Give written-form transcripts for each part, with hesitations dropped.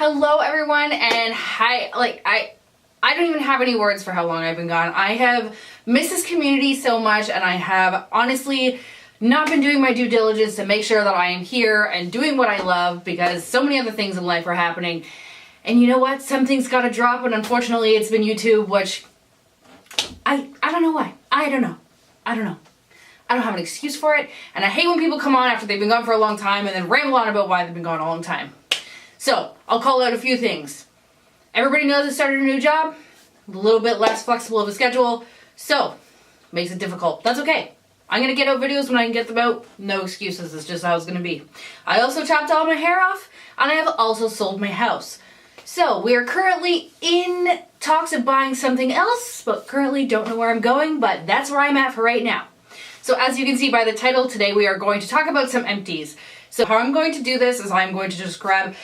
Hello everyone, and hi. I don't even have any words for how long I've been gone. I have missed this community so much, and I have honestly not been doing my due diligence to make sure that I am here and doing what I love, because so many other things in life are happening. And you know what? Something's got to drop, and unfortunately it's been YouTube, which I don't know why. I don't know. I don't have an excuse for it, and I hate when people come on after they've been gone for a long time and then ramble on about why they've been gone a long time. So, I'll call out a few things. Everybody knows I started a new job, a little bit less flexible of a schedule, so makes it difficult. That's okay. I'm gonna get out videos when I can get them out. No excuses, it's just how it's gonna be. I also chopped all my hair off, and I have also sold my house. So, we are currently in talks of buying something else, but currently don't know where I'm going, but that's where I'm at for right now. So as you can see by the title, today we are going to talk about some empties. So how I'm going to do this is I'm going to just grab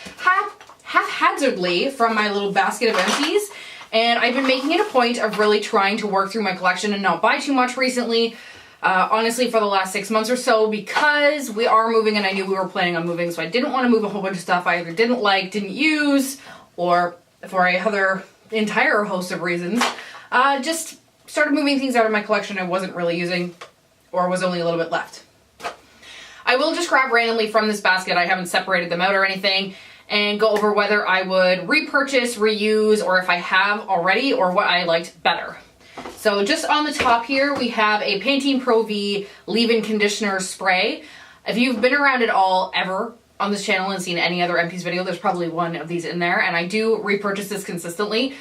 haphazardly from my little basket of empties, and I've been making it a point of really trying to work through my collection and not buy too much recently, honestly for the last 6 months or so, because we are moving and I knew we were planning on moving, so I didn't want to move a whole bunch of stuff I either didn't like, didn't use, or for a other entire host of reasons, just started moving things out of my collection I wasn't really using or was only a little bit left. I will just grab randomly from this basket, I haven't separated them out or anything, and go over whether I would repurchase, reuse, or if I have already, or what I liked better. So just on the top here, we have a Pantene Pro V leave-in conditioner spray. If you've been around at all ever on this channel and seen any other Empties video, there's probably one of these in there, and I do repurchase this consistently.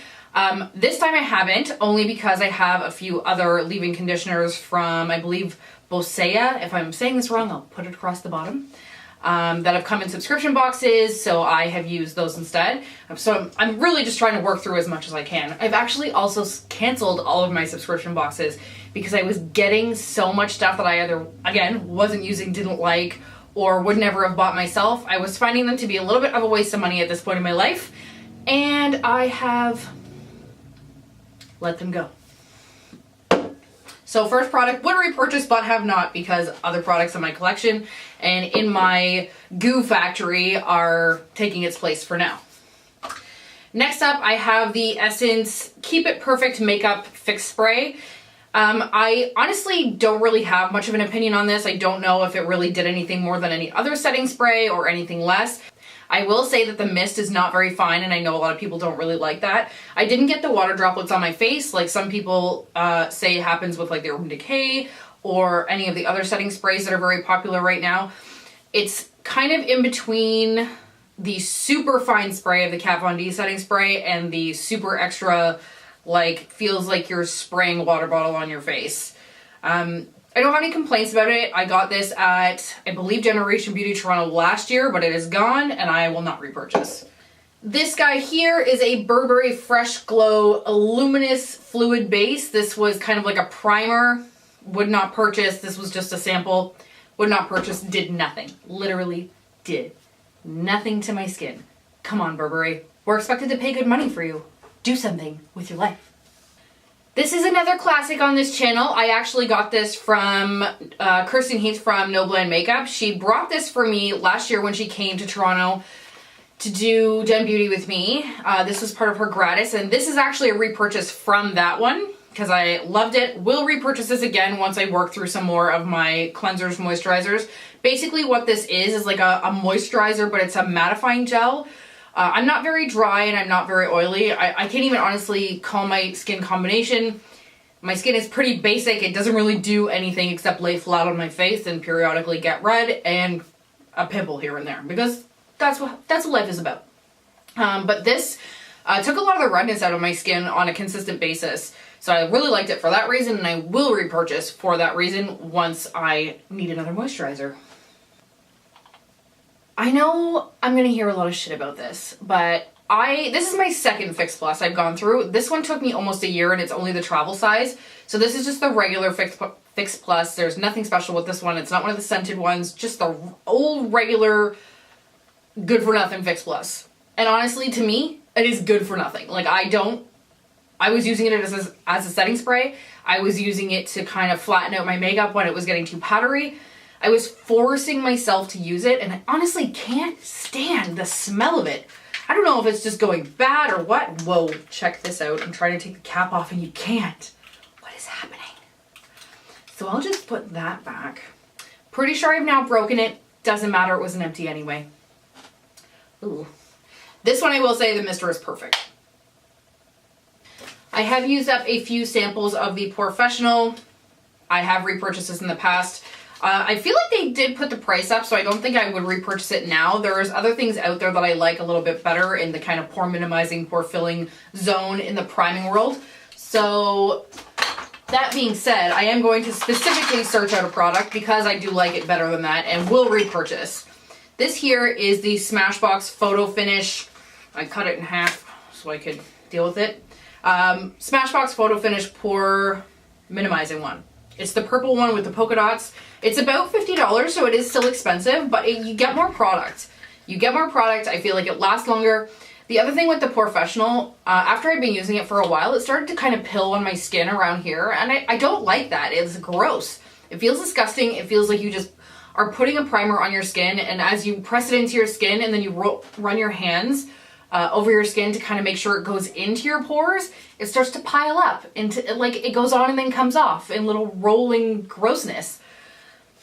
This time I haven't, only because I have a few other leave-in conditioners from, I believe, Bosea. If I'm saying this wrong, I'll put it across the bottom. That have come in subscription boxes, so I have used those instead. So I'm really just trying to work through as much as I can. I've actually also canceled all of my subscription boxes because I was getting so much stuff that I either, again, wasn't using, didn't like, or would never have bought myself. I was finding them to be a little bit of a waste of money at this point in my life, and I have let them go. So first product, would repurchase but have not, because other products in my collection and in my goo factory are taking its place for now. Next up, I have the Essence Keep It Perfect Makeup Fix Spray. I honestly don't really have much of an opinion on this. I don't know if it really did anything more than any other setting spray or anything less. I will say that the mist is not very fine, and I know a lot of people don't really like that. I didn't get the water droplets on my face like some people say happens with like the Urban Decay or any of the other setting sprays that are very popular right now. It's kind of in between the super fine spray of the Kat Von D setting spray and the super extra, like, feels like you're spraying a water bottle on your face. I don't have any complaints about it. I got this at, I believe, Generation Beauty Toronto last year, but it is gone and I will not repurchase. This guy here is a Burberry Fresh Glow Luminous Fluid Base. This was kind of like a primer. Would not purchase. This was just a sample. Would not purchase. Did nothing. Literally did nothing to my skin. Come on, Burberry. We're expected to pay good money for you. Do something with your life. This is another classic on this channel. I actually got this from Kirsten Heath from No Blend Makeup. She brought this for me last year when she came to Toronto to do Gen Beauty with me. This was part of her gratis, and this is actually a repurchase from that one because I loved it. Will repurchase this again once I work through some more of my cleansers, moisturizers. Basically what this is like a moisturizer, but it's a mattifying gel. I'm not very dry and I'm not very oily. I can't even honestly call my skin combination. My skin is pretty basic. It doesn't really do anything except lay flat on my face and periodically get red and a pimple here and there, because that's what life is about. But this took a lot of the redness out of my skin on a consistent basis. So I really liked it for that reason, and I will repurchase for that reason once I need another moisturizer. I know I'm gonna hear a lot of shit about this, but this is my second Fix Plus I've gone through. This one took me almost a year and it's only the travel size. So this is just the regular Fix Plus. There's nothing special with this one. It's not one of the scented ones, just the old regular good for nothing Fix Plus. And honestly, to me, it is good for nothing. Like I was using it as a setting spray. I was using it to kind of flatten out my makeup when it was getting too powdery. I was forcing myself to use it, and I honestly can't stand the smell of it. I don't know if it's just going bad or what. Whoa, check this out. I'm trying to take the cap off and you can't. What is happening? So I'll just put that back. Pretty sure I've now broken it. Doesn't matter, it was an empty anyway. Ooh. This one I will say the mister is perfect. I have used up a few samples of the Professional. I have repurchased this in the past. I feel like they did put the price up, so I don't think I would repurchase it now. There's other things out there that I like a little bit better in the kind of pore minimizing, pore filling zone in the priming world. So that being said, I am going to specifically search out a product because I do like it better than that and will repurchase. This here is the Smashbox Photo Finish. I cut it in half so I could deal with it. Smashbox Photo Finish Pore Minimizing one. It's the purple one with the polka dots. It's about $50, so it is still expensive, but you get more product. You get more product. I feel like it lasts longer. The other thing with the Professional, after I've been using it for a while, it started to kind of pill on my skin around here, and I don't like that. It's gross. It feels disgusting. It feels like you just are putting a primer on your skin, and as you press it into your skin and then you run your hands over your skin to kind of make sure it goes into your pores, it starts to pile up into, like, it goes on and then comes off in little rolling grossness.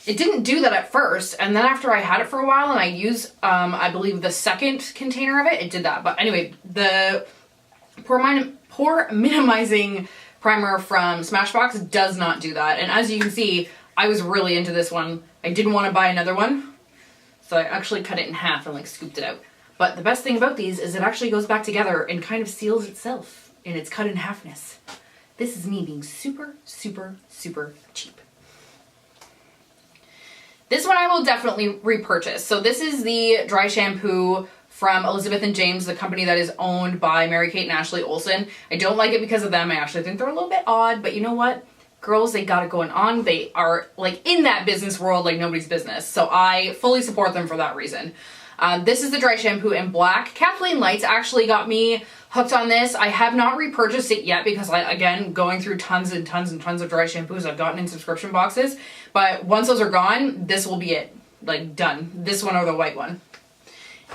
It didn't do that at first, and then after I had it for a while and I used, I believe the second container of it, it did that. But anyway, the pore minimizing primer from Smashbox does not do that. And as you can see, I was really into this one. I didn't want to buy another one, so I actually cut it in half and like scooped it out. But the best thing about these is it actually goes back together and kind of seals itself in its cut in halfness. This is me being super, super, super cheap. This one I will definitely repurchase. So this is the dry shampoo from Elizabeth and James, the company that is owned by Mary-Kate and Ashley Olsen. I don't like it because of them. I actually think they're a little bit odd, but you know what? Girls, they got it going on. They are like in that business world like nobody's business. So I fully support them for that reason. This is the dry shampoo in black. Kathleen Lights actually got me hooked on this. I have not repurchased it yet because again, going through tons and tons and tons of dry shampoos I've gotten in subscription boxes. But once those are gone, this will be it. Like, done. This one or the white one.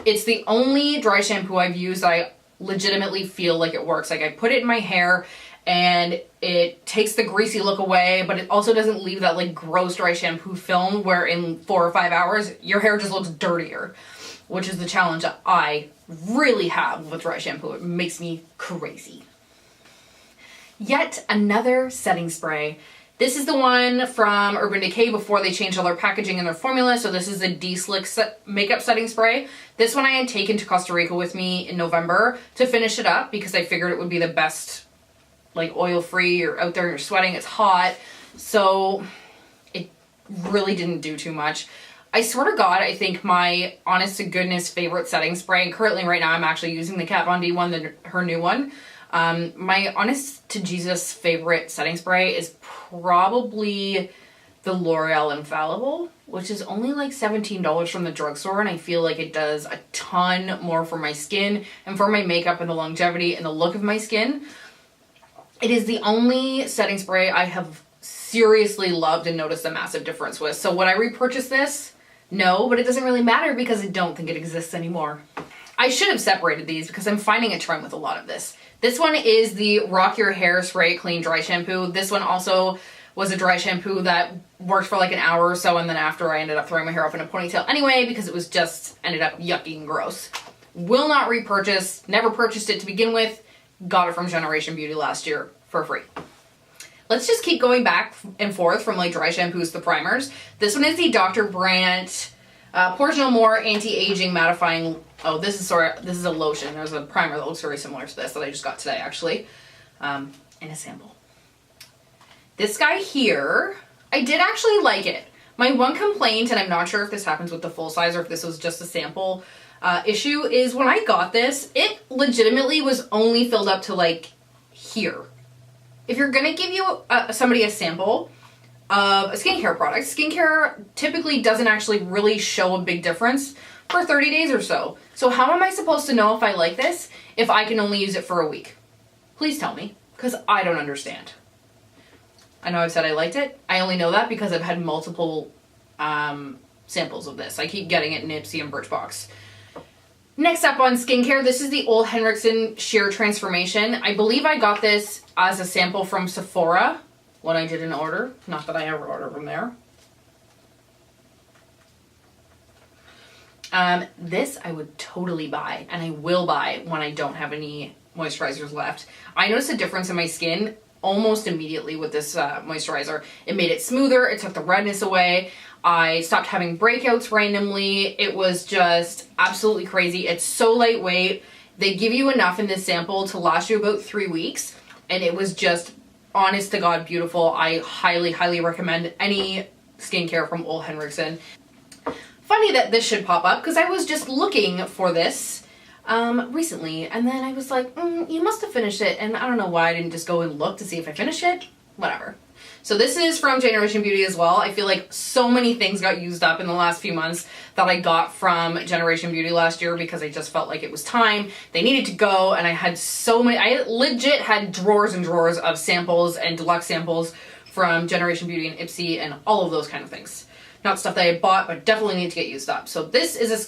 It's the only dry shampoo I've used that I legitimately feel like it works. Like, I put it in my hair and it takes the greasy look away, but it also doesn't leave that like gross dry shampoo film where in 4 or 5 hours your hair just looks dirtier, which is the challenge that I really have with dry shampoo. It makes me crazy. Yet another setting spray. This is the one from Urban Decay before they changed all their packaging and their formula. So this is the De-Slick makeup setting spray. This one I had taken to Costa Rica with me in November to finish it up because I figured it would be the best, like, oil-free. You're out there, you're sweating, it's hot. So it really didn't do too much. I swear to God, I think my honest to goodness favorite setting spray, and currently right now I'm actually using the Kat Von D one, her new one. My honest to Jesus favorite setting spray is probably the L'Oreal Infallible, which is only like $17 from the drugstore, and I feel like it does a ton more for my skin and for my makeup and the longevity and the look of my skin. It is the only setting spray I have seriously loved and noticed a massive difference with. So would I repurchase this? No, but it doesn't really matter because I don't think it exists anymore. I should have separated these because I'm finding a trend with a lot of this. This one is the Rock Your Hair Spray Clean Dry Shampoo. This one also was a dry shampoo that worked for like an hour or so, and then after I ended up throwing my hair up in a ponytail anyway because it was just ended up yucky and gross. Will not repurchase, never purchased it to begin with, got it from Generation Beauty last year for free. Let's just keep going back and forth from like dry shampoos to primers. This one is the Dr. Brandt Pores No More Anti-Aging Mattifying. Oh, this is a lotion. There's a primer that looks very similar to this that I just got today actually, in a sample. This guy here, I did actually like it. My one complaint, and I'm not sure if this happens with the full size or if this was just a sample issue, is when I got this, it legitimately was only filled up to like here. If you're gonna give somebody a sample of a skincare product, skincare typically doesn't actually really show a big difference for 30 days or so. So how am I supposed to know if I like this if I can only use it for a week? Please tell me, because I don't understand. I know I've said I liked it. I only know that because I've had multiple samples of this. I keep getting it in Ipsy and Birchbox. Next up on skincare, this is the Ole Henriksen Sheer Transformation. I believe I got this as a sample from Sephora when I did an order. Not that I ever order from there. This I would totally buy, and I will buy when I don't have any moisturizers left. I noticed a difference in my skin almost immediately with this moisturizer. It made it smoother, it took the redness away, I stopped having breakouts randomly. It was just absolutely crazy. It's so lightweight. They give you enough in this sample to last you about 3 weeks, and it was just honest to God beautiful. I highly, highly recommend any skincare from Ole Henriksen. Funny that this should pop up because I was just looking for this recently, and then I was like, you must have finished it, and I don't know why I didn't just go and look to see if I finished it. Whatever. So this is from Generation Beauty as well. I feel like so many things got used up in the last few months that I got from Generation Beauty last year because I just felt like it was time. They needed to go, and I had so many, I legit had drawers and drawers of samples and deluxe samples from Generation Beauty and Ipsy and all of those kind of things. Not stuff that I bought, but definitely need to get used up. So this is a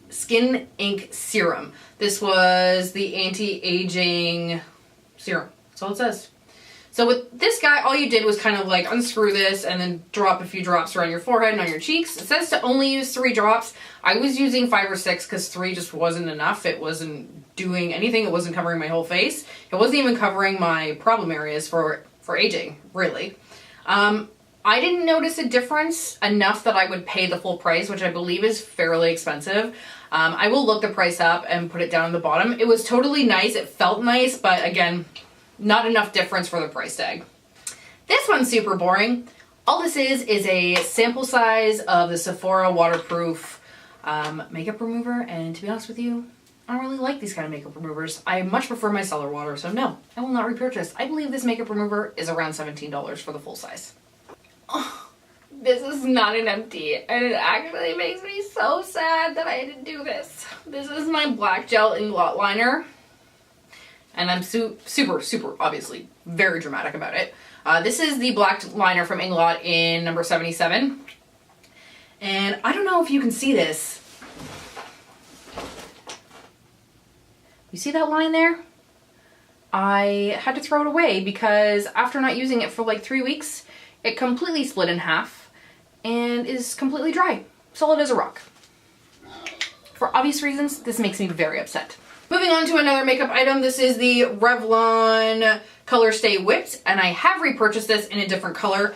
Skin Ink Serum. This was the anti-aging serum. That's all it says. So with this guy, all you did was kind of like unscrew this and then drop a few drops around your forehead and on your cheeks. It says to only use 3 drops. I was using 5 or 6 because 3 just wasn't enough. It wasn't doing anything. It wasn't covering my whole face. It wasn't even covering my problem areas for aging, really. I didn't notice a difference enough that I would pay the full price, which I believe is fairly expensive. I will look the price up and put it down at the bottom. It was totally nice. It felt nice, but again, not enough difference for the price tag. This one's super boring. All this is a sample size of the Sephora waterproof makeup remover, and to be honest with you, I don't really like these kind of makeup removers. I much prefer my cellar water, so no, I will not repurchase. I believe this makeup remover is around $17 for the full size. Oh, this is not an empty, and it actually makes me so sad that I had to do this. This is my black gel Inglot liner, and I'm super, obviously, very dramatic about it. This is the black liner from Inglot in number 77, and I don't know if you can see this. You see that line there? I had to throw it away because after not using it for like 3 weeks, it completely split in half and is completely dry, solid as a rock. For obvious reasons, this makes me very upset. Moving on to another makeup item, this is the Revlon Color Stay Whipped, and I have repurchased this in a different color.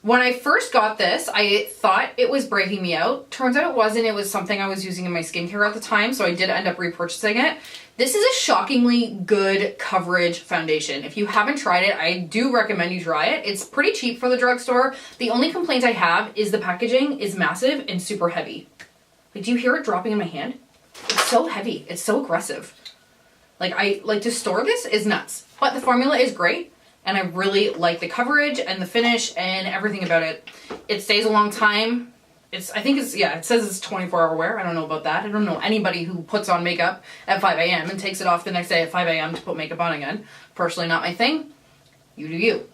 When I first got this, I thought it was breaking me out. Turns out it wasn't. It was something I was using in my skincare at the time, so I did end up repurchasing it. This is a shockingly good coverage foundation. If you haven't tried it, I do recommend you try it. It's pretty cheap for the drugstore. The only complaint I have is the packaging is massive and super heavy. Like, do you hear it dropping in my hand? It's so heavy. It's so aggressive. Like to store this is nuts. But the formula is great, and I really like the coverage and the finish and everything about it. It stays a long time. It says it's 24-hour wear. I don't know about that. I don't know anybody who puts on makeup at 5 a.m. and takes it off the next day at 5 a.m. to put makeup on again. Personally, not my thing. You do you.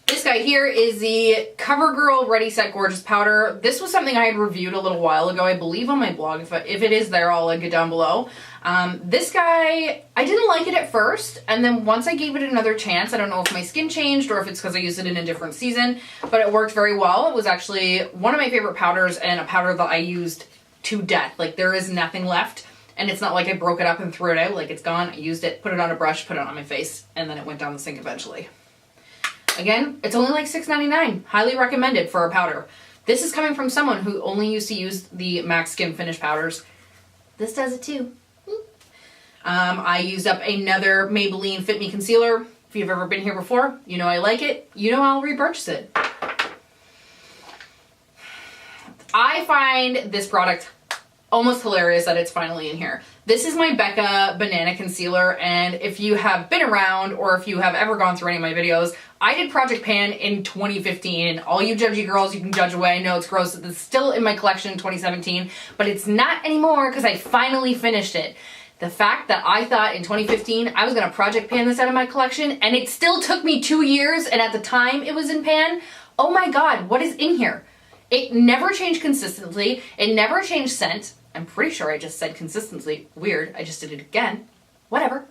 This guy here is the CoverGirl Ready Set Gorgeous Powder. This was something I had reviewed a little while ago, I believe on my blog. If it is there, I'll link it down below. This guy, I didn't like it at first, and then once I gave it another chance, I don't know if my skin changed or if it's because I used it in a different season, but it worked very well. It was actually one of my favorite powders, and a powder that I used to death. Like, there is nothing left, and it's not like I broke it up and threw it out. Like, it's gone. I used it, put it on a brush, put it on my face, and then it went down the sink eventually. Again, it's only like $6.99. Highly recommended for a powder. This is coming from someone who only used to use the MAC Skin Finish powders. This does it too. I used up another Maybelline Fit Me Concealer. If you've ever been here before, you know I like it. You know I'll repurchase it. I find this product almost hilarious that it's finally in here. This is my Becca Banana Concealer, and if you have been around or if you have ever gone through any of my videos, I did Project Pan in 2015. All you judgy girls, you can judge away. I know it's gross. It's still in my collection in 2017, but it's not anymore because I finally finished it. The fact that I thought in 2015 I was going to Project Pan this out of my collection, and it still took me 2 years, and at the time it was in pan, oh my god, what is in here? It never changed consistently. It never changed scent. I'm pretty sure I just said consistently. Weird. I just did it again. Whatever.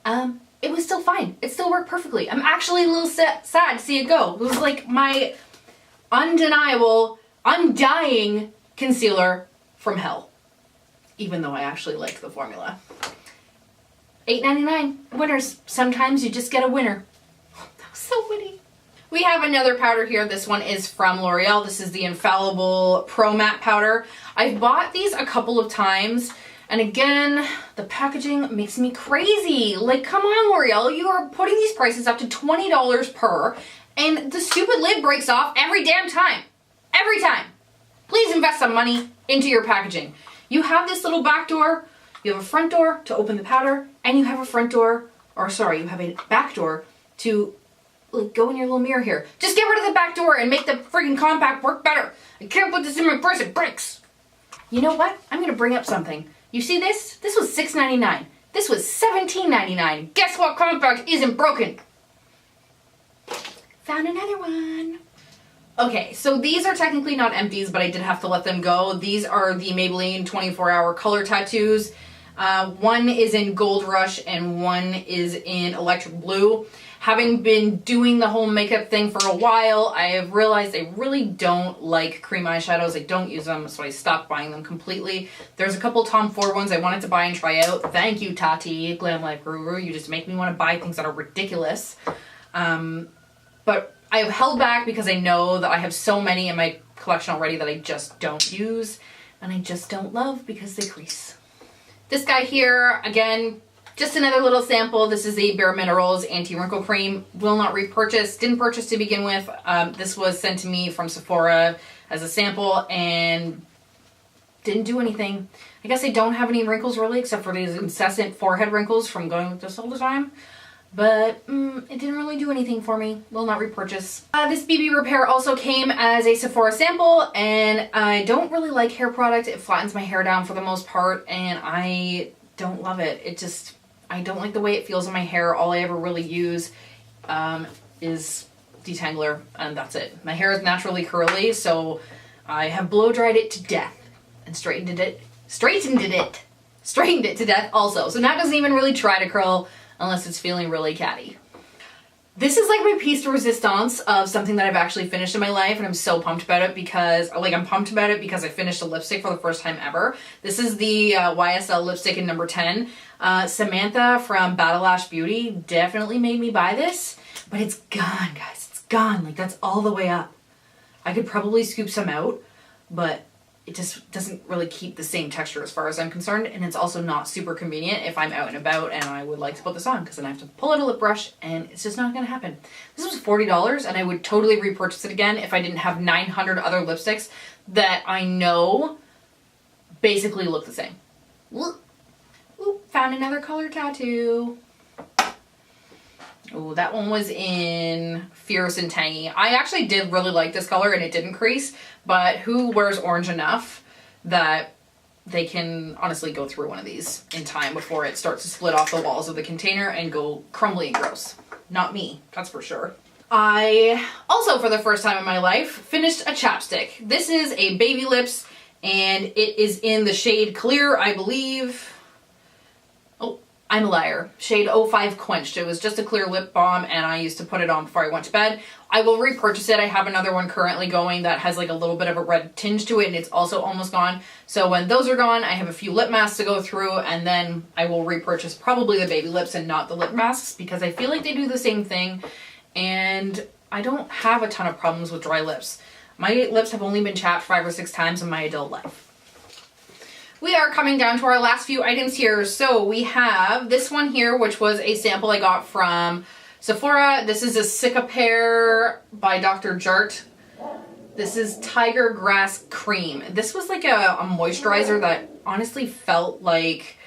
It was still fine. It still worked perfectly. I'm actually a little sad to see it go. It was like my undeniable, undying concealer from hell. Even though I actually liked the formula. $8.99. Winners. Sometimes you just get a winner. That was so witty. We have another powder here. This one is from L'Oreal. This is the Infallible Pro Matte Powder. I've bought these a couple of times, and again, the packaging makes me crazy. Like, come on, L'Oreal, you are putting these prices up to $20 per, and the stupid lid breaks off every damn time. Every time. Please invest some money into your packaging. You have this little back door, you have a front door to open the powder, and you have a front door, or sorry, you have a back door to go in your little mirror here. Just get rid of the back door and make the friggin' compact work better. I can't put this in my purse, it breaks. You know what? I'm gonna bring up something. You see this? This was $6.99. This was $17.99. Guess what compact isn't broken? Found another one. Okay, so these are technically not empties, but I did have to let them go. These are the Maybelline 24-hour color tattoos. One is in Gold Rush and one is in Electric Blue. Having been doing the whole makeup thing for a while, I have realized I really don't like cream eyeshadows. I don't use them, so I stopped buying them completely. There's a couple Tom Ford ones I wanted to buy and try out. Thank you, Tati, Glam Life Guru. You just make me want to buy things that are ridiculous. But I have held back because I know that I have so many in my collection already that I just don't use. And I just don't love because they crease. This guy here, again, just another little sample. This is the Bare Minerals Anti-Wrinkle Cream. Will not repurchase. Didn't purchase to begin with. This was sent to me from Sephora as a sample and didn't do anything. I guess I don't have any wrinkles really, except for these incessant forehead wrinkles from going with this all the time. But it didn't really do anything for me. Will not repurchase. This BB Repair also came as a Sephora sample, and I don't really like hair product. It flattens my hair down for the most part, and I don't love it. It just, I don't like the way it feels in my hair. All I ever really use is detangler, and that's it. My hair is naturally curly, so I have blow dried it to death and straightened it to death also. So now it doesn't even really try to curl unless it's feeling really catty. This is like my piece de resistance of something that I've actually finished in my life, and I'm so pumped about it because, I'm pumped about it because I finished a lipstick for the first time ever. This is the YSL lipstick in number 10. Samantha from Battle Lash Beauty definitely made me buy this, but it's gone, guys. It's gone. Like, that's all the way up. I could probably scoop some out, but it just doesn't really keep the same texture as far as I'm concerned, and it's also not super convenient if I'm out and about and I would like to put this on, because then I have to pull out a lip brush and it's just not going to happen. This was $40 and I would totally repurchase it again if I didn't have 900 other lipsticks that I know basically look the same. Ooh, found another color tattoo. Oh, that one was in Fierce and Tangy. I actually did really like this color and it didn't crease, but who wears orange enough that they can honestly go through one of these in time before it starts to split off the walls of the container and go crumbly and gross? Not me, that's for sure. I also, for the first time in my life, finished a chapstick. This is a Baby Lips and it is in the shade Clear, I believe. I'm a liar. Shade 05 Quenched. It was just a clear lip balm and I used to put it on before I went to bed. I will repurchase it. I have another one currently going that has like a little bit of a red tinge to it and it's also almost gone. So when those are gone, I have a few lip masks to go through and then I will repurchase probably the Baby Lips and not the lip masks because I feel like they do the same thing and I don't have a ton of problems with dry lips. My lips have only been chapped 5 or 6 times in my adult life. We are coming down to our last few items here. So we have this one here, which was a sample I got from Sephora. This is a Cicapair by Dr. Jart. This is Tiger Grass Cream. This was like a moisturizer that honestly felt like,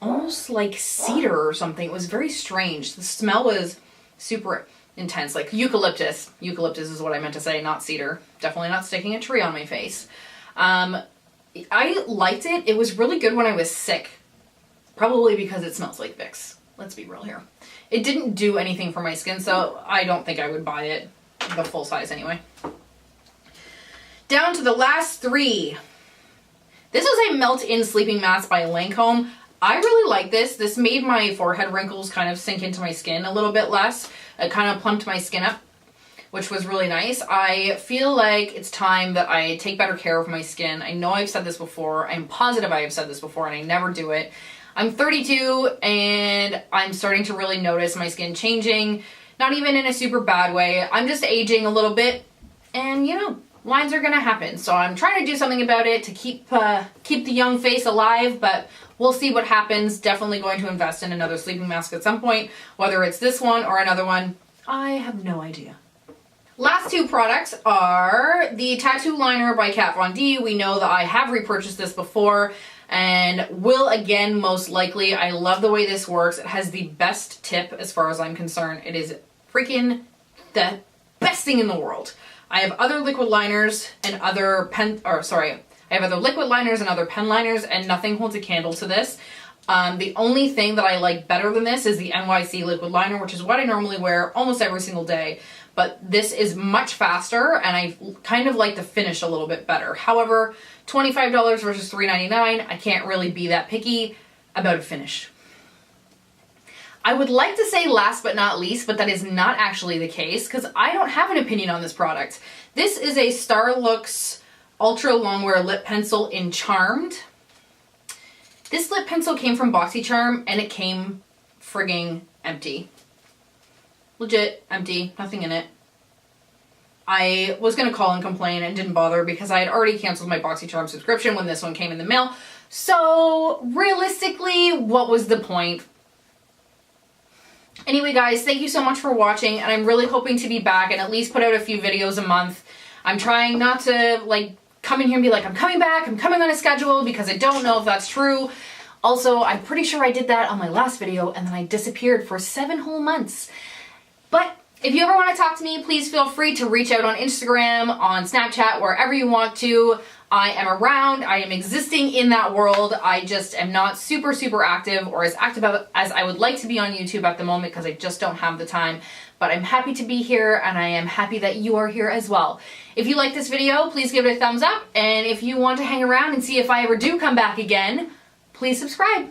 almost like cedar or something. It was very strange. The smell was super intense, like eucalyptus. Eucalyptus is what I meant to say, not cedar. Definitely not sticking a tree on my face. I liked it. It was really good when I was sick. Probably because it smells like Vicks. Let's be real here. It didn't do anything for my skin, so I don't think I would buy it the full size anyway. Down to the last 3. This is a melt-in sleeping mask by Lancome. I really like this. This made my forehead wrinkles kind of sink into my skin a little bit less. It kind of plumped my skin up, which was really nice. I feel like it's time that I take better care of my skin. I know I've said this before. I'm positive I have said this before and I never do it. I'm 32 and I'm starting to really notice my skin changing. Not even in a super bad way. I'm just aging a little bit and, you know, lines are gonna happen. So I'm trying to do something about it to keep the young face alive, but we'll see what happens. Definitely going to invest in another sleeping mask at some point, whether it's this one or another one. I have no idea. Last two products are the Tattoo Liner by Kat Von D. We know that I have repurchased this before and will again most likely. I love the way this works. It has the best tip as far as I'm concerned. It is freaking the best thing in the world. I have other liquid liners and other I have other liquid liners and other pen liners and nothing holds a candle to this. The only thing that I like better than this is the NYC liquid liner, which is what I normally wear almost every single day. But this is much faster and I kind of like the finish a little bit better. However, $25 versus $3.99, I can't really be that picky about a finish. I would like to say last but not least, but that is not actually the case because I don't have an opinion on this product. This is a Starlooks Ultra Longwear Lip Pencil in Charmed. This lip pencil came from BoxyCharm and it came frigging empty. Legit empty, nothing in it. I was gonna call and complain and didn't bother because I had already canceled my BoxyCharm subscription when this one came in the mail. So realistically, what was the point? Anyway guys, thank you so much for watching and I'm really hoping to be back and at least put out a few videos a month. I'm trying not to like come in here and be like, I'm coming back, I'm coming on a schedule because I don't know if that's true. Also, I'm pretty sure I did that on my last video and then I disappeared for 7 whole months. But if you ever want to talk to me, please feel free to reach out on Instagram, on Snapchat, wherever you want to. I am around, I am existing in that world. I just am not super active or as active as I would like to be on YouTube at the moment because I just don't have the time. But I'm happy to be here and I am happy that you are here as well. If you like this video, please give it a thumbs up. And if you want to hang around and see if I ever do come back again, please subscribe.